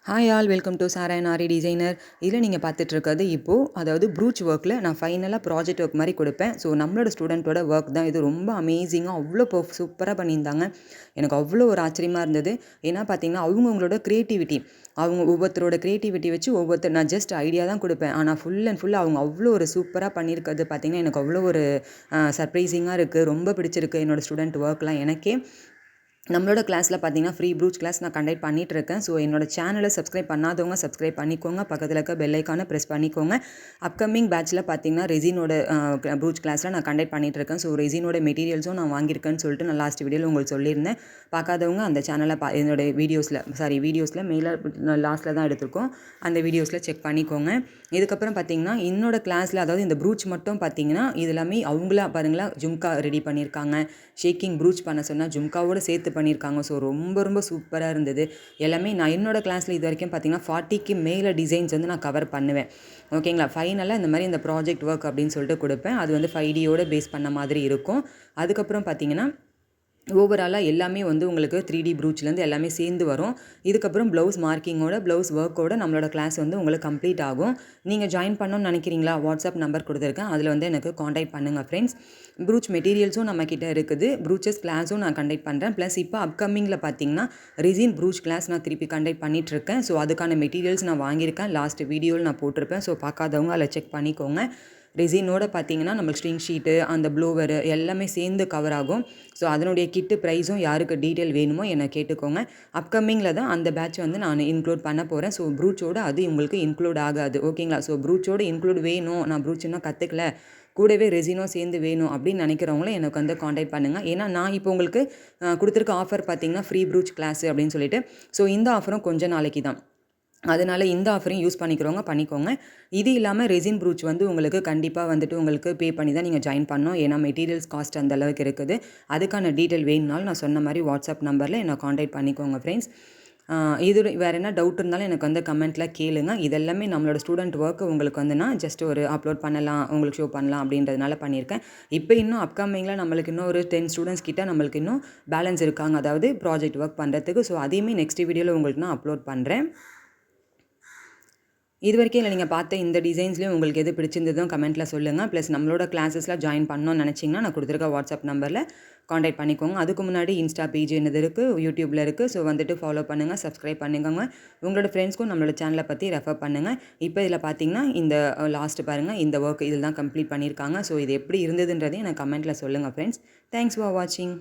Hi all welcome to Sara and Aari designer. இதில் நீங்கள் பார்த்துட்ருக்கிறது இப்போது அதாவது ப்ரூச் ஒர்க்கில் நான் ஃபைனலாக ப்ராஜெக்ட் ஒர்க் மாதிரி கொடுப்பேன். ஸோ நம்மளோட ஸ்டூடெண்ட்டோட ஒர்க் தான் இது. ரொம்ப அமேசிங்காக அவ்வளோ சூப்பராக பண்ணியிருந்தாங்க. எனக்கு அவ்வளோ ஒரு ஆச்சரியமாக இருந்தது. ஏன்னா பார்த்தீங்கன்னா அவங்கவுங்களோட க்ரியேட்டிவிட்டி, அவங்க ஒவ்வொருத்தரோட க்ரியேட்டிவிட்டி வச்சு நான் ஜஸ்ட் ஐடியா தான் கொடுப்பேன். ஆனால் ஃபுல் அண்ட் ஃபுல் அவங்க அவ்வளோ ஒரு சூப்பராக பண்ணியிருக்கிறது பார்த்தீங்கன்னா எனக்கு அவ்வளோ ஒரு சர்ப்ரைசிங்காக இருக்குது. ரொம்ப பிடிச்சிருக்கு என்னோடய ஸ்டூடெண்ட் ஒர்க்லாம் எனக்கே. நம்மளோட கிளாஸில் பார்த்தீங்கன்னா ஃப்ரீ ப்ரூச் கிளாஸ் நான் கண்டக்ட் பண்ணிகிட்ருக்கேன். ஸோ என்னோட சேனலை சப்ஸ்கிரைப் பண்ணாதவங்க சப்ஸ்கிரைப் பண்ணிக்கோங்க. பக்கத்தில் இருக்க பெல் ஐக்கானை ப்ரெஸ் பண்ணிக்கோங்க. அப்கமிங் பேட்சில் பார்த்தீங்கன்னா ரெசினோட ப்ரூச் கிளாஸில் நான் கண்டக்ட் பண்ணிகிட்ருக்கேன். ஸோ ரெசினோட மெட்டீரியல்ஸும் நான் வாங்கியிருக்கேன்னு சொல்லிட்டு நான் லாஸ்ட் வீடியோவில் உங்களுக்கு சொல்லியிருந்தேன். பார்க்காதவங்க அந்த சேனலை என்னோட வீடியோஸில் மேலே லாஸ்ட்டில் தான் எடுத்திருக்கோம். அந்த வீடியோஸில் செக் பண்ணிக்கோங்க. இதுக்கப்புறம் பார்த்தீங்கன்னா என்னோட கிளாஸில் அதாவது இந்த ப்ரூச் மட்டும் பார்த்தீங்கன்னா இது எல்லாமே அவங்களா பாருங்களேன் ஜும்கா ரெடி பண்ணியிருக்காங்க. ஷேக்கிங் ப்ரூச் பண்ண சொன்னால் ஜும்காவோடு சேர்த்து பண்ணியிருக்காங்க. ஸோ ரொம்ப சூப்பராக இருந்தது. எல்லாமே நான் என்னோடய கிளாஸில் இது வரைக்கும் பார்த்தீங்கன்னா 40க்கு மேலே டிசைன்ஸ் வந்து நான் கவர் பண்ணுவேன். ஓகேங்களா. ஃபைனலாக இந்த மாதிரி இந்த ப்ராஜெக்ட் ஒர்க் அப்படின்னு சொல்லிட்டு கொடுப்பேன். அது வந்து 5Dயோட பேஸ் பண்ண மாதிரி இருக்கும். அதுக்கப்புறம் பார்த்தீங்கன்னா ஓவராலாக எல்லாமே வந்து உங்களுக்கு 3D ப்ரூச்லேருந்து எல்லாமே சேர்ந்து வரும். இதுக்கப்புறம் ப்ளவுஸ் மார்க்கிங்கோட ப்ளவுஸ் ஒர்க்கோட நம்மளோட கிளாஸ் வந்து உங்களுக்கு கம்ப்ளீட் ஆகும். நீங்கள் ஜாயின் பண்ணணும்னு நினைக்கிறீங்களா? வாட்ஸ்அப் நம்பர் கொடுத்துருக்கேன். அதில் வந்து எனக்கு காண்டாக்ட் பண்ணுங்கள் ஃப்ரெண்ட்ஸ். ப்ரூச் மெட்டீரியல்ஸும் நம்மக்கிட்ட இருக்குது. ப்ரூச்சஸ் கிளாஸும் நான் கண்டக்ட் பண்ணுறேன். ப்ளஸ் இப்போ அப்கமிங்கில் பார்த்தீங்கன்னா ரெசின் ப்ரூச் கிளாஸ் நான் திருப்பி கண்டக்ட் பண்ணிகிட்ருக்கேன். ஸோ அதுக்கான மெட்டீரியல்ஸ் நான் வாங்கியிருக்கேன். லாஸ்ட் வீடியோவில் நான் போட்டிருப்பேன். ஸோ பார்க்காதவங்க அதில் செக் பண்ணிக்கோங்க. ரெசினோட பார்த்தீங்கன்னா நம்மளுக்கு ஸ்ட்ரிங் ஷீட்டு அந்த ப்ளோவரு எல்லாமே சேர்ந்து கவர் ஆகும். ஸோ அதனுடைய கிட்டு ப்ரைஸும் யாருக்கு டீட்டெயில் வேணுமோ என்னை கேட்டுக்கோங்க. அப்கமிங்கில் தான் அந்த பேட்ச் வந்து நான் இன்க்ளூட் பண்ண போகிறேன். ஸோ ப்ரூச்சோட அது உங்களுக்கு இன்க்ளூட் ஆகாது. ஓகேங்களா. ஸோ ப்ரூச்சோட இன்க்ளூட் வேணும், நான் ப்ரூச் இன்னும் கற்றுக்கல, கூடவே ரெசினோ சேர்ந்து வேணும் அப்படின்னு நினைக்கிறவங்களும் எனக்கு வந்து காண்டாக்ட் பண்ணுங்கள். ஏன்னா நான் இப்போ உங்களுக்கு கொடுத்துருக்க ஆஃபர் பார்த்தீங்கன்னா ஃப்ரீ ப்ரூச் கிளாஸு அப்படின்னு சொல்லிட்டு. ஸோ இந்த ஆஃபரும் கொஞ்சம் நாளைக்கு தான். அதனால் இந்த ஆஃபரையும் யூஸ் பண்ணிக்கிறவங்க பண்ணிக்கோங்க. இது இல்லாமல் ரெசின் ப்ரூச் வந்து உங்களுக்கு கண்டிப்பாக வந்துட்டு உங்களுக்கு பே பண்ணி தான் நீங்கள் ஜாயின் பண்ணணும். ஏன்னா மெட்டீரியல்ஸ் காஸ்ட் அந்த அளவுக்கு இருக்குது. அதுக்கான டீட்டெயில் வேணுனாலும் நான் சொன்ன மாதிரி வாட்ஸ்அப் நம்பரில் என்னை காண்டாக்ட் பண்ணிக்கோங்க ஃப்ரெண்ட்ஸ். இது வேறு என்ன டவுட் இருந்தாலும் எனக்கு வந்து கமெண்ட்டில் கேளுங்க. இதெல்லாமே நம்மளோட ஸ்டூடெண்ட் ஒர்க்கு உங்களுக்கு வந்து நான் ஜஸ்ட் ஒரு அப்லோட் பண்ணலாம், உங்களுக்கு ஷோ பண்ணலாம் அப்படின்றதுனால பண்ணியிருக்கேன். இப்போ இன்னும் அப்கமிங்கில் நம்மளுக்கு இன்னும் ஒரு 10 ஸ்டூடெண்ட்ஸ் கிட்ட நம்மளுக்கு இன்னும் பேலன்ஸ் இருக்காங்க, அதாவது ப்ராஜெக்ட் ஒர்க் பண்ணுறதுக்கு. ஸோ அதையுமே நெக்ஸ்ட் வீடியோவில் உங்களுக்கு நான் அப்லோட் பண்ணுறேன். இது வரைக்கும் இல்லை நீங்கள் பார்த்த இந்த டிசைன்ஸ்லேயும் உங்களுக்கு எது பிடிச்சிருந்ததும் கமெண்ட்டில் சொல்லுங்கள். ப்ளஸ் நம்மளோட கிளாஸஸில் ஜாயின் பண்ணணும்னு நினச்சிங்கன்னா நான் கொடுத்துருக்க வாட்ஸ்அப் நம்பரில் காண்டாக்ட் பண்ணிக்கோங்க. அதுக்கு முன்னாடி இன்ஸ்டா பேஜ் என்னது இருக்குது, யூடியூப்பில் இருக்குது. ஸோ வந்துட்டு ஃபாலோ பண்ணுங்கள், சப்ஸ்கிரைப் பண்ணிக்கோங்க. உங்களோட ஃப்ரெண்ட்ஸ்க்கும் நம்மளோட சேனலை பற்றி ரெஃபர் பண்ணுங்கள். இப்போ இதில் பார்த்தீங்கன்னா இந்த லாஸ்ட்டு பாருங்கள், இந்த ஒர்க் இதில் தான் கம்ப்ளீட் பண்ணியிருக்காங்க. ஸோ இது எப்படி இருந்ததுன்றதையும் எனக்கு கமெண்ட்டில் சொல்லுங்கள் ஃப்ரெண்ட்ஸ். தேங்க்ஸ் ஃபார் வாட்சிங்.